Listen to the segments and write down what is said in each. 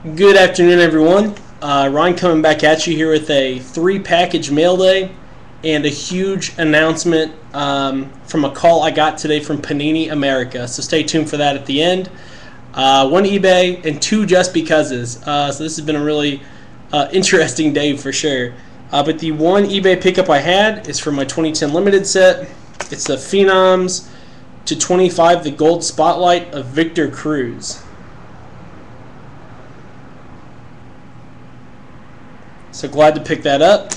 Good afternoon, everyone. Ryan coming back at you here with a 3-package mail day and a huge announcement from a call I got today from Panini America. So stay tuned for that at the end. 1 eBay and 2 just becauses. So this has been a really interesting day for sure. But the 1 eBay pickup I had is for my 2010 limited set. It's the Phenoms to 25, the gold spotlight of Victor Cruz. So glad to pick that up.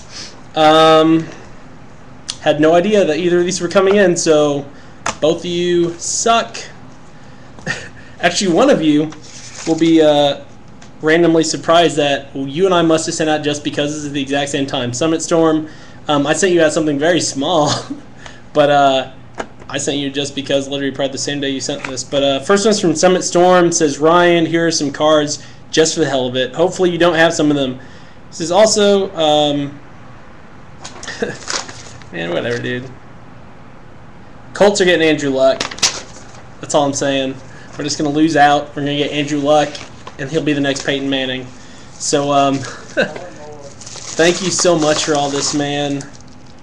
Had no idea that either of these were coming in, so both of you suck. Actually, one of you will be randomly surprised that you and I must have sent out just because this is the exact same time. Summitstorm, I sent you out something very small, but I sent you just because literally probably the same day you sent this. But first one's from Summitstorm. Says, Ryan, here are some cards just for the hell of it. Hopefully you don't have some of them. This is also, man, whatever, dude. Colts are getting Andrew Luck. That's all I'm saying. We're just going to lose out. We're going to get Andrew Luck, and he'll be the next Peyton Manning. So, thank you so much for all this, man.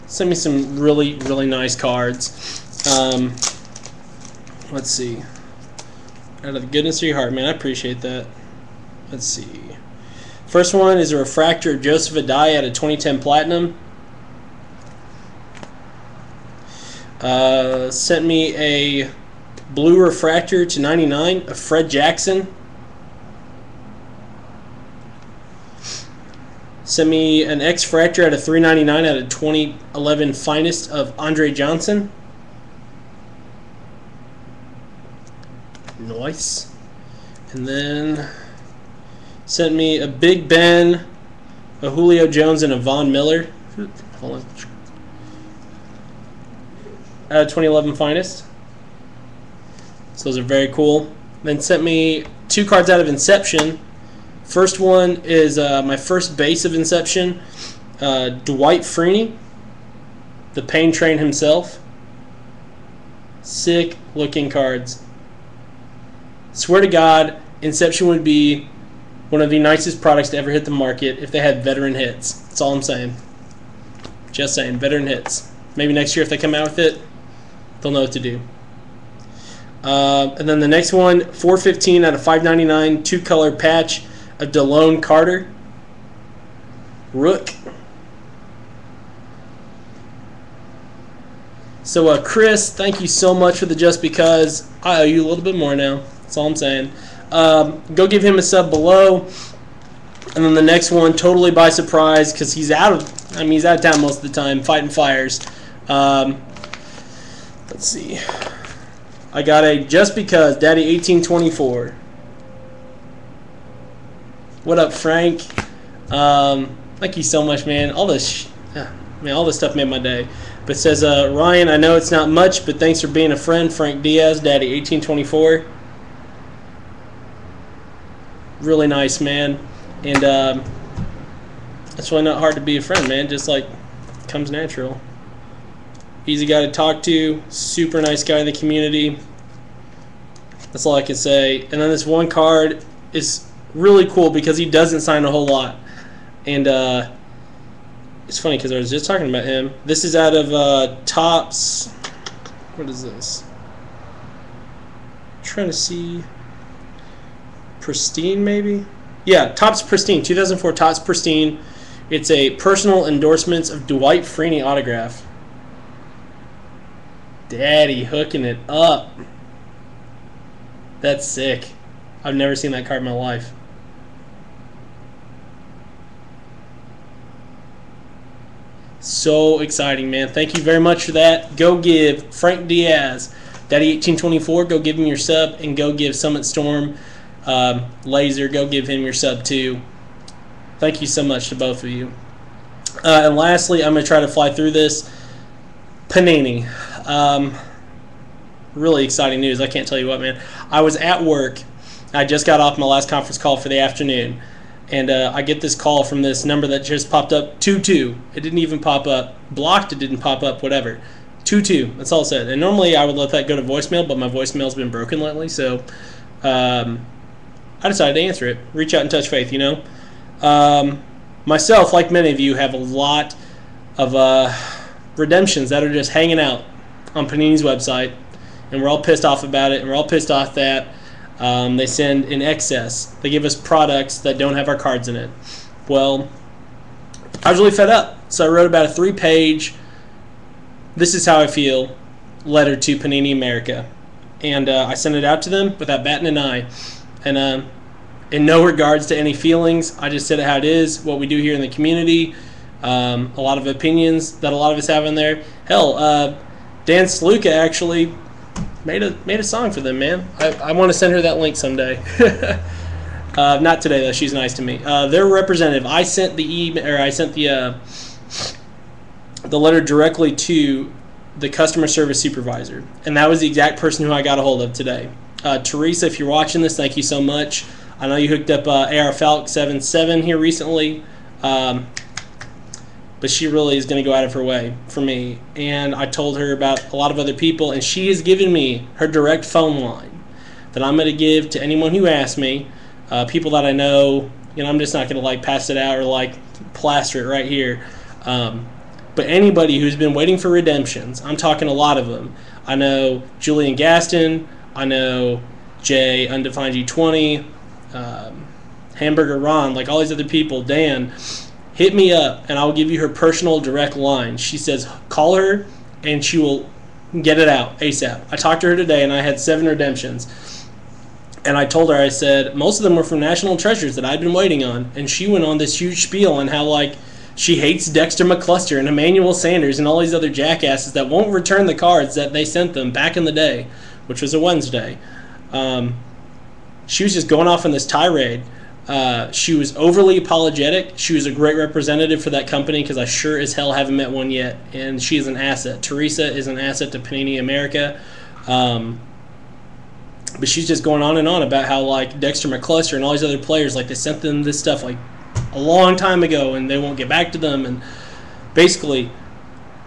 Send me some really, really nice cards. Let's see. Out of the goodness of your heart, man, I appreciate that. Let's see. First one is a refractor of Joseph Adai out of 2010 Platinum. Sent me a blue refractor to 99 of Fred Jackson. Sent me an X-Fractor out of 399 out of 2011 Finest of Andre Johnson. Nice. And then sent me a Big Ben, a Julio Jones, and a Von Miller. Hold on. Out of 2011 Finest. So those are very cool. Then sent me 2 cards out of Inception. First one is my first base of Inception, Dwight Freeney, the Pain Train himself. Sick looking cards. Swear to God, Inception would be one of the nicest products to ever hit the market if they had veteran hits. That's all I'm saying. Just saying, veteran hits. Maybe next year if they come out with it, they'll know what to do. And then the next one, 415 out of 599, 2-color patch of Delone Carter. Rook. So Chris, thank you so much for the just because. I owe you a little bit more now. That's all I'm saying. Go give him a sub below. And then the next one, totally by surprise, because he's out of town most of the time, fighting fires. Let's see. I got a just because daddy1824. What up, Frank? Thank you so much, man. All this stuff made my day. But it says, Ryan, I know it's not much, but thanks for being a friend, Frank Diaz, daddy1824. Really nice, man. And it's really not hard to be a friend, man. Just like comes natural. Easy guy to talk to. Super nice guy in the community. That's all I can say. And then this one card is really cool because he doesn't sign a whole lot. And it's funny because I was just talking about him. This is out of Topps. What is this? I'm trying to see. Pristine, maybe? Yeah, Topps Pristine, 2004 Topps Pristine. It's a personal endorsements of Dwight Freeney autograph. Daddy hooking it up. That's sick. I've never seen that card in my life. So exciting, man. Thank you very much for that. Go give Frank Diaz, daddy1824, go give him your sub, and go give Summitstorm Laser, go give him your sub too. Thank you so much to both of you. And lastly, I'm going to try to fly through this. Panini. Really exciting news. I can't tell you what, man. I was at work. I just got off my last conference call for the afternoon. And I get this call from this number that just popped up, 22. It didn't even pop up. Blocked, it didn't pop up, whatever. 22. That's all it said. And normally I would let that go to voicemail, but my voicemail's been broken lately, so I decided to answer it, reach out and touch faith, you know. Myself, like many of you, have a lot of redemptions that are just hanging out on Panini's website, and we're all pissed off about it, and we're all pissed off that they send in excess. They give us products that don't have our cards in it. Well, I was really fed up, so I wrote about a 3-page, this is how I feel, letter to Panini America. And I sent it out to them without batting an eye. And in no regards to any feelings, I just said it how it is, what we do here in the community, a lot of opinions that a lot of us have in there. Hell, Dan Sluka actually made a song for them, man. I want to send her that link someday. Not today though. She's nice to me. Their representative. I sent the the letter directly to the customer service supervisor, and that was the exact person who I got a hold of today. Teresa, if you're watching this, thank you so much. I know you hooked up AR Falc 77 here recently, but she really is going to go out of her way for me. And I told her about a lot of other people, and she has given me her direct phone line that I'm going to give to anyone who asks me. People that I know, you know, I'm just not going to like pass it out or like plaster it right here. But anybody who's been waiting for redemptions, I'm talking a lot of them. I know Julian Gaston, I know Jay, Undefined G20, Hamburger Ron, like all these other people, Dan, hit me up and I'll give you her personal direct line. She says call her and she will get it out ASAP. I talked to her today and I had 7 redemptions. And I told her, I said, most of them were from National Treasures that I'd been waiting on. And she went on this huge spiel on how, like, she hates Dexter McCluster and Emmanuel Sanders and all these other jackasses that won't return the cards that they sent them back in the day, which was a Wednesday. She was just going off on this tirade. She was overly apologetic. She was a great representative for that company because I sure as hell haven't met one yet. And she is an asset. Teresa is an asset to Panini America. But she's just going on and on about how, like, Dexter McCluster and all these other players, like, they sent them this stuff, like, a long time ago and they won't get back to them. And basically,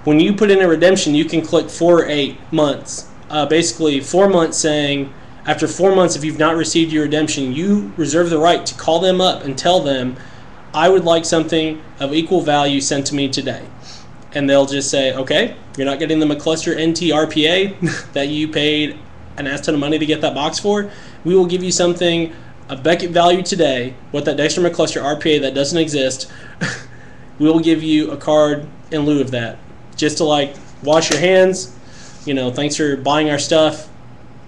when you put in a redemption, you can click 4 or 8 months. Basically, 4 months saying, after 4 months, if you've not received your redemption, you reserve the right to call them up and tell them, I would like something of equal value sent to me today. And they'll just say, okay, you're not getting the McCluster NT RPA that you paid an ass ton of money to get that box for. We will give you something of Beckett value today with that Dexter McCluster RPA that doesn't exist. We will give you a card in lieu of that, just to, like, wash your hands. You know, thanks for buying our stuff.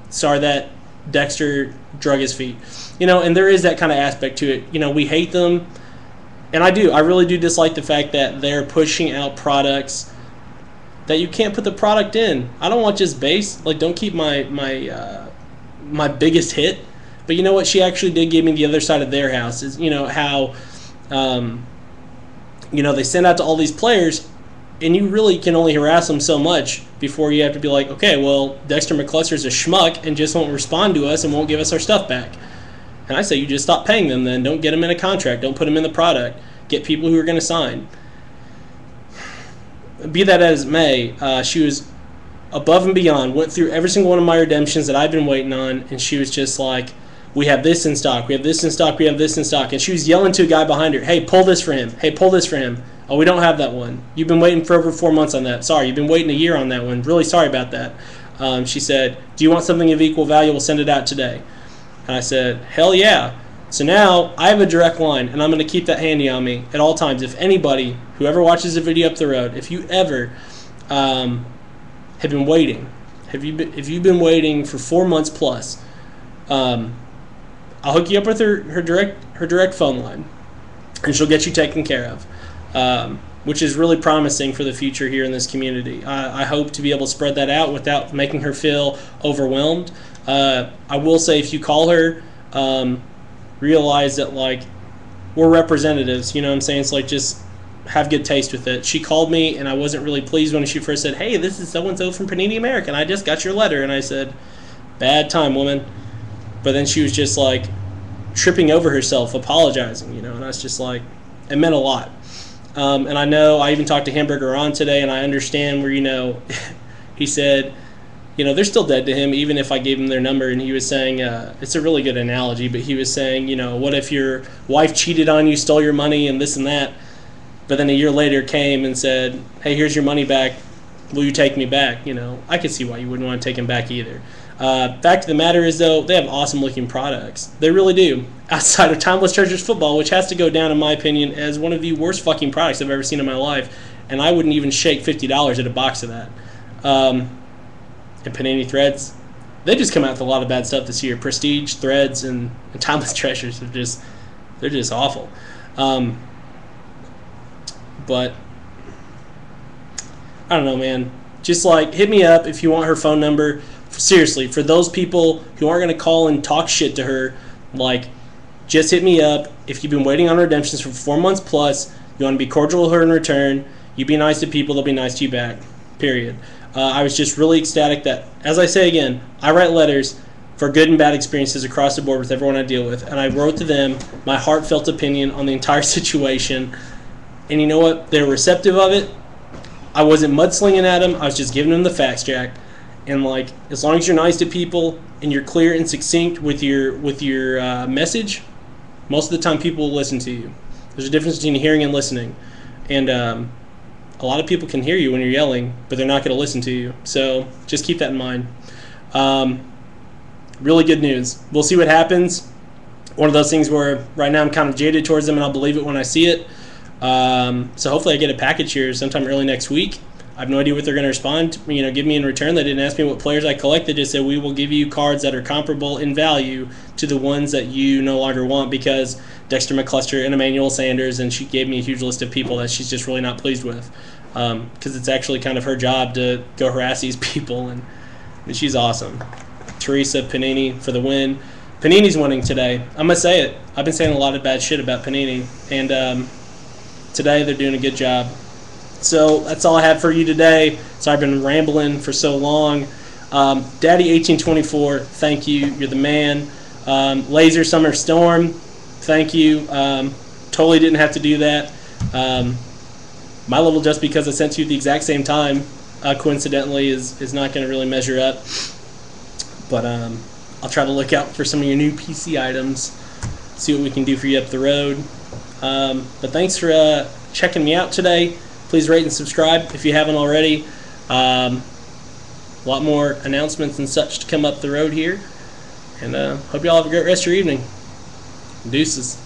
Sorry that Dexter drug his feet. You know, and there is that kind of aspect to it. You know, we hate them, and I really do dislike the fact that they're pushing out products that you can't put the product in. I don't want just base. Like, don't keep my biggest hit. But you know what? She actually did give me the other side of their house. Is, you know, how, you know, they send out to all these players, and you really can only harass them so much before you have to be like, okay, well, Dexter McCluster's a schmuck and just won't respond to us and won't give us our stuff back. And I say you just stop paying them then. Don't get them in a contract. Don't put them in the product. Get people who are going to sign. Be that as it may, she was above and beyond, went through every single one of my redemptions that I've been waiting on, and she was just like, we have this in stock, we have this in stock, we have this in stock. And she was yelling to a guy behind her, hey, pull this for him. Hey, pull this for him. Oh, we don't have that one. You've been waiting for over 4 months on that. Sorry, you've been waiting a year on that one. Really sorry about that. She said, do you want something of equal value? We'll send it out today. And I said, hell yeah. So now I have a direct line, and I'm going to keep that handy on me at all times. If anybody, whoever watches the video up the road, if you ever have been waiting, if you've been waiting for 4 months plus, I'll hook you up with her direct phone line, and she'll get you taken care of, which is really promising for the future here in this community. I hope to be able to spread that out without making her feel overwhelmed. I will say, if you call her, realize that, like, we're representatives, you know what I'm saying? It's like, just have good taste with it. She called me, and I wasn't really pleased when she first said, hey, this is so-and-so from Panini America, and I just got your letter. And I said, bad time, woman. But then she was just, like, tripping over herself, apologizing, you know, and I was just like, it meant a lot. And I know I even talked to Hamburger on today, and I understand where, you know, he said, you know, they're still dead to him, even if I gave him their number. And he was saying, it's a really good analogy, but he was saying, you know, what if your wife cheated on you, stole your money, and this and that, but then a year later came and said, hey, here's your money back. Will you take me back? You know, I could see why you wouldn't want to take him back either. Fact of the matter is, though, they have awesome-looking products. They really do. Outside of Timeless Treasures Football, which has to go down, in my opinion, as one of the worst fucking products I've ever seen in my life, and I wouldn't even shake $50 at a box of that. And Panini Threads, they just come out with a lot of bad stuff this year. Prestige, Threads, and Timeless Treasures are they're just awful. But I don't know, man. Just like, hit me up if you want her phone number. Seriously, for those people who aren't going to call and talk shit to her, like, just hit me up. If you've been waiting on redemptions for 4 months plus, you want to be cordial with her in return, you be nice to people, they'll be nice to you back. Period. I was just really ecstatic that, as I say again, I write letters for good and bad experiences across the board with everyone I deal with, and I wrote to them my heartfelt opinion on the entire situation, and you know what? They were receptive of it. I wasn't mudslinging at them. I was just giving them the facts, Jack. And, like, as long as you're nice to people and you're clear and succinct with your message, most of the time people will listen to you. There's a difference between hearing and listening. And a lot of people can hear you when you're yelling, but they're not going to listen to you. So just keep that in mind. Really good news. We'll see what happens. One of those things where right now I'm kind of jaded towards them, and I'll believe it when I see it. So hopefully I get a package here sometime early next week. I have no idea what they're going to respond, give me in return. They didn't ask me what players I collect. They just said, we will give you cards that are comparable in value to the ones that you no longer want, because Dexter McCluster and Emmanuel Sanders, and she gave me a huge list of people that she's just really not pleased with, because it's actually kind of her job to go harass these people, and she's awesome. Teresa Panini for the win. Panini's winning today. I'm going to say it. I've been saying a lot of bad shit about Panini, and today they're doing a good job. So that's all I have for you today. So I've been rambling for so long. Daddy1824, thank you. You're the man. Laser Summer Storm, thank you. Totally didn't have to do that. My level, just because I sent to you at the exact same time, coincidentally, is not going to really measure up. But I'll try to look out for some of your new PC items, see what we can do for you up the road. But thanks for checking me out today. Please rate and subscribe if you haven't already. A lot more announcements and such to come up the road here. And hope you all have a great rest of your evening. Deuces.